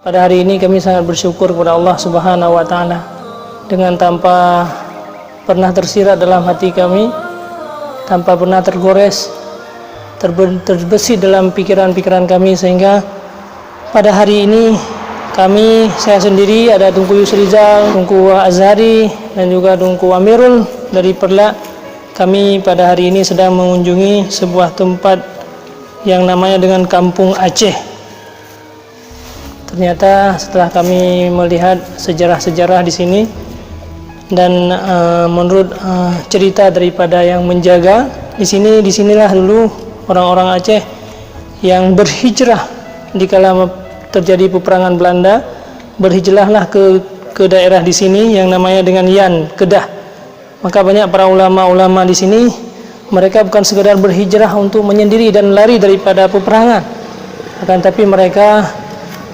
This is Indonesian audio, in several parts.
Pada hari ini kami sangat bersyukur kepada Allah Subhanahu wa taala dengan tanpa pernah tersirat dalam hati kami, tanpa pernah tergores, terbesit dalam pikiran-pikiran kami, sehingga pada hari ini kami, saya sendiri, ada Tunku Yusrizal, Tunku Azhari, dan juga Tunku Amirul dari Perlak. Kami pada hari ini sedang mengunjungi sebuah tempat yang namanya dengan Kampung Aceh. Ternyata setelah kami melihat sejarah-sejarah di sini dan menurut cerita daripada yang menjaga disinilah dulu orang-orang Aceh yang berhijrah dikala terjadi peperangan Belanda, berhijrahlah ke daerah di sini yang namanya dengan Yan, Kedah. Maka banyak para ulama-ulama di sini, mereka bukan sekedar berhijrah untuk menyendiri dan lari daripada peperangan, akan tapi mereka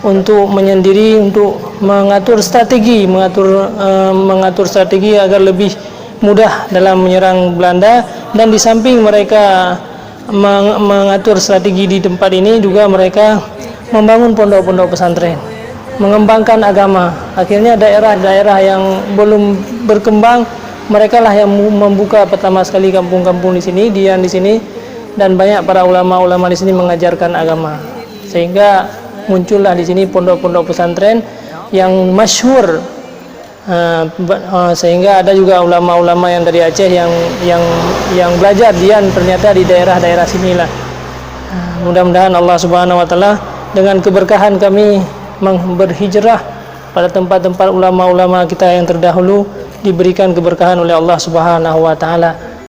untuk menyendiri, untuk mengatur strategi agar lebih mudah dalam menyerang Belanda. Dan di samping mereka mengatur strategi di tempat ini, juga mereka membangun pondok-pondok pesantren, mengembangkan agama. Akhirnya daerah-daerah yang belum berkembang, mereka lah yang membuka pertama sekali kampung-kampung di sini, di sini, dan banyak para ulama-ulama di sini mengajarkan agama, sehingga muncullah di sini pondok-pondok pesantren yang masyhur, sehingga ada juga ulama-ulama yang dari Aceh yang belajar dian ternyata di daerah-daerah sinilah. Mudah-mudahan Allah Subhanahu wa taala dengan keberkahan kami berhijrah pada tempat-tempat ulama-ulama kita yang terdahulu diberikan keberkahan oleh Allah Subhanahu wa taala.